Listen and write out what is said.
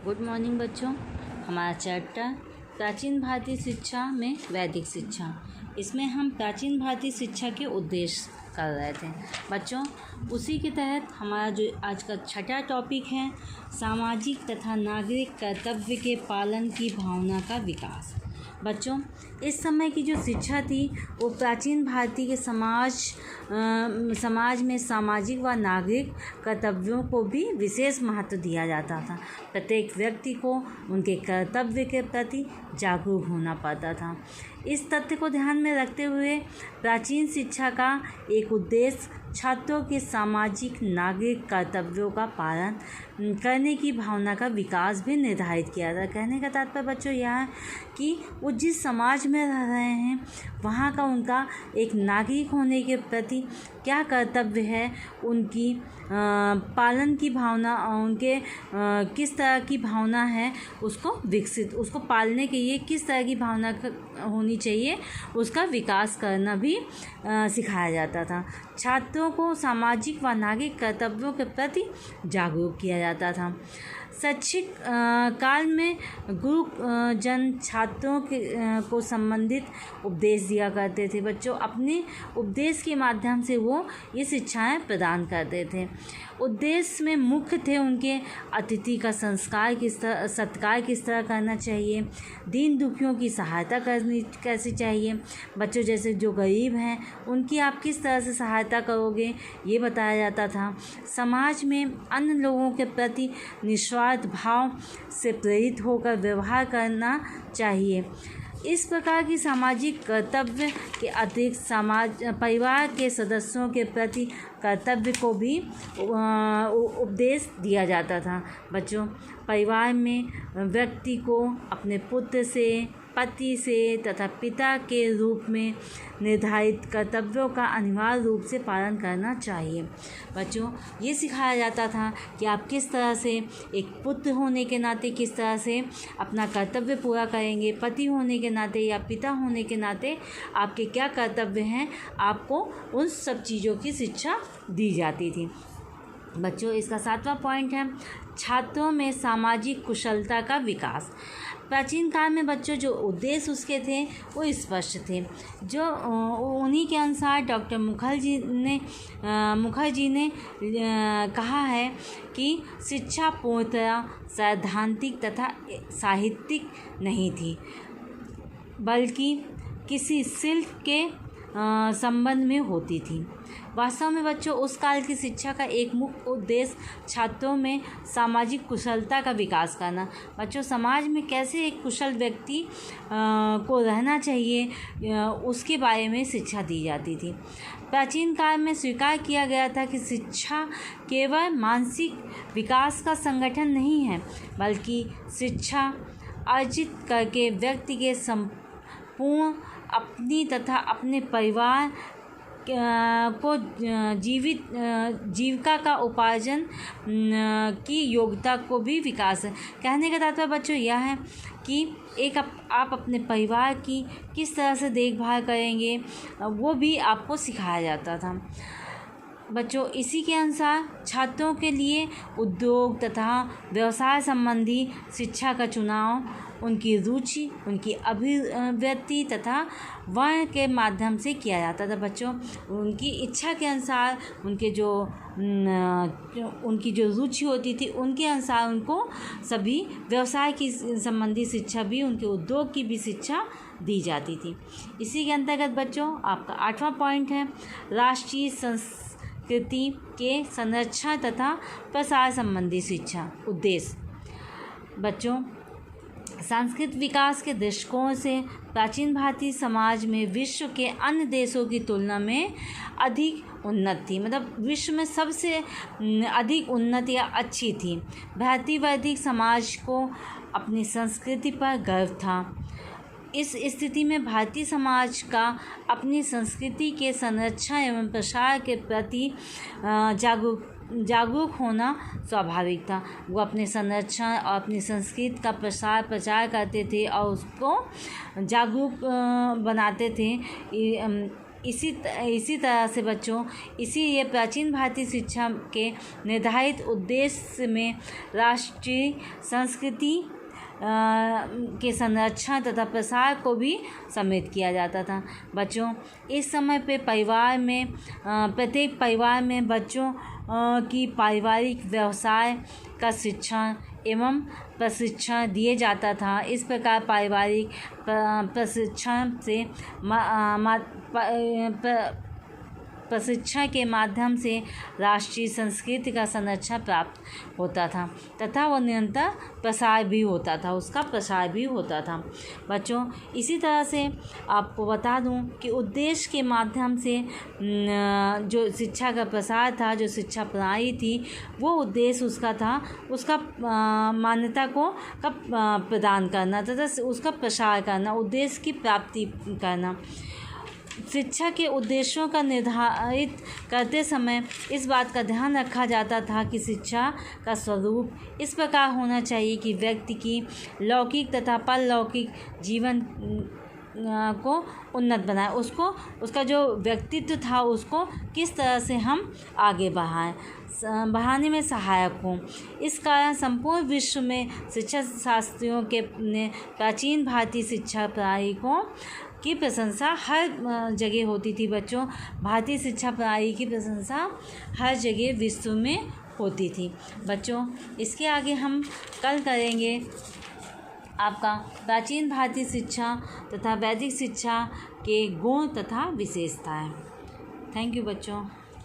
Good morning बच्चों। हमारा chapter प्राचीन भारतीय शिक्षा में वैदिक शिक्षा, इसमें हम प्राचीन भारतीय शिक्षा के उद्देश्य कर रहे थे बच्चों। उसी के तहत हमारा जो आज का छठा टॉपिक है, सामाजिक तथा नागरिक कर्तव्य के पालन की भावना का विकास। बच्चों, इस समय की जो शिक्षा थी वो प्राचीन भारतीय के समाज में सामाजिक व नागरिक कर्तव्यों को भी विशेष महत्व दिया जाता था। प्रत्येक व्यक्ति को उनके कर्तव्य के प्रति जागरूक होना पड़ता था। इस तथ्य को ध्यान में रखते हुए प्राचीन शिक्षा का एक उद्देश्य छात्रों के सामाजिक नागरिक कर्तव्यों का पालन करने की भावना का विकास भी निर्धारित किया था। कहने का तात्पर्य बच्चों यह है कि वो जिस समाज में रह रहे हैं वहाँ का उनका एक नागरिक होने के प्रति क्या कर्तव्य है, उनकी पालन की भावना, उनके किस तरह की भावना है उसको पालने के लिए किस तरह की भावना होनी चाहिए, उसका विकास करना भी सिखाया जाता था। छात्रों को सामाजिक व नागरिक कर्तव्यों के प्रति जागरूक किया जाता था। शैक्षिक काल में गुरुजन छात्रों को संबंधित उपदेश दिया करते थे बच्चों। अपने उपदेश के माध्यम से वो ये शिक्षाएं प्रदान करते थे। उद्देश्य में मुख्य थे उनके अतिथि का सत्कार किस तरह करना चाहिए, दीन दुखियों की सहायता करनी कैसे चाहिए, बच्चों जैसे जो गरीब हैं उनकी आप किस तरह से सहायता करोगे, ये बताया जाता था। समाज में अन्य लोगों के प्रति निस्वार्थ भाव से प्रेरित होकर व्यवहार करना चाहिए। इस प्रकार की सामाजिक कर्तव्य के अतिरिक्त परिवार के सदस्यों के प्रति कर्तव्य को भी उपदेश दिया जाता था बच्चों। परिवार में व्यक्ति को अपने पुत्र से, पति से तथा पिता के रूप में निर्धारित कर्तव्यों का अनिवार्य रूप से पालन करना चाहिए बच्चों। ये सिखाया जाता था कि आप किस तरह से एक पुत्र होने के नाते किस तरह से अपना कर्तव्य पूरा करेंगे, पति होने के नाते या पिता होने के नाते आपके क्या कर्तव्य हैं, आपको उन सब चीज़ों की शिक्षा दी जाती थी बच्चों। इसका 7वां पॉइंट है छात्रों में सामाजिक कुशलता का विकास। प्राचीन काल में बच्चों जो उद्देश्य उसके थे वो स्पष्ट थे। जो उन्हीं के अनुसार डॉक्टर मुखर्जी ने कहा है कि शिक्षा पूर्णतः सैद्धांतिक तथा साहित्यिक नहीं थी, बल्कि किसी शिल्प के संबंध में होती थी। वास्तव में बच्चों उस काल की शिक्षा का एक मुख्य उद्देश्य छात्रों में सामाजिक कुशलता का विकास करना। बच्चों समाज में कैसे एक कुशल व्यक्ति को रहना चाहिए उसके बारे में शिक्षा दी जाती थी। प्राचीन काल में स्वीकार किया गया था कि शिक्षा केवल मानसिक विकास का संगठन नहीं है, बल्कि शिक्षा अर्जित करके व्यक्ति के संपूर्ण अपनी तथा अपने परिवार को जीविका का उपार्जन की योग्यता को भी विकास है। कहने का तात्पर्य बच्चों यह है कि आप अपने परिवार की किस तरह से देखभाल करेंगे वो भी आपको सिखाया जाता था बच्चों। इसी के अनुसार छात्रों के लिए उद्योग तथा व्यवसाय संबंधी शिक्षा का चुनाव उनकी रुचि, उनकी अभिव्यक्ति तथा वर्ण के माध्यम से किया जाता था बच्चों। उनकी इच्छा के अनुसार उनकी जो रुचि होती थी उनके अनुसार उनको सभी व्यवसाय की संबंधी शिक्षा भी, उनके उद्योग की भी शिक्षा दी जाती थी। इसी के अंतर्गत बच्चों आपका 8वां पॉइंट है राष्ट्रीय संस्कृति के संरक्षण तथा प्रसार संबंधी शिक्षा उद्देश्य। बच्चों सांस्कृतिक विकास के दृष्टिकोण से प्राचीन भारतीय समाज में विश्व के अन्य देशों की तुलना में अधिक उन्नत थी, मतलब विश्व में सबसे अधिक उन्नत या अच्छी थी। भारतीय वैदिक समाज को अपनी संस्कृति पर गर्व था। इस स्थिति में भारतीय समाज का अपनी संस्कृति के संरक्षण एवं प्रसार के प्रति जागरूक होना स्वाभाविक था। वो अपने संरक्षण और अपनी संस्कृति का प्रचार करते थे और उसको जागरूक बनाते थे। इसी तरह से बच्चों, ये प्राचीन भारतीय शिक्षा के निर्धारित उद्देश्य में राष्ट्रीय संस्कृति के संरक्षण तथा प्रसार को भी सम्मिलित किया जाता था। बच्चों, इस समय पे प्रत्येक परिवार में बच्चों की पारिवारिक व्यवसाय का शिक्षण एवं प्रशिक्षण दिए जाता था। इस प्रकार पारिवारिक प्रशिक्षण से प्रशिक्षण के माध्यम से राष्ट्रीय संस्कृति का संरक्षण प्राप्त होता था तथा वो निरंतर प्रसार भी होता था। बच्चों, इसी तरह से आपको बता दूं कि उद्देश्य के माध्यम से जो शिक्षा का प्रसार था, जो शिक्षा प्रणाली थी, वो उद्देश्य उसका मान्यता को प्रदान करना तथा उसका प्रसार करना, उद्देश्य की प्राप्ति करना। शिक्षा के उद्देश्यों का निर्धारित करते समय इस बात का ध्यान रखा जाता था कि शिक्षा का स्वरूप इस प्रकार होना चाहिए कि व्यक्ति की लौकिक तथा परलौकिक जीवन को उन्नत बनाए, उसका जो व्यक्तित्व था उसको किस तरह से हम आगे बढ़ाने में सहायक हों। इस कारण संपूर्ण विश्व में शिक्षा शास्त्रियों के प्राचीन भारतीय शिक्षा प्रणाली की प्रशंसा हर जगह होती थी। बच्चों, भारतीय शिक्षा प्रणाली की प्रशंसा हर जगह विश्व में होती थी। बच्चों, इसके आगे हम कल करेंगे आपका प्राचीन भारतीय शिक्षा तथा वैदिक शिक्षा के गुण तथा विशेषताएं। थैंक यू बच्चों।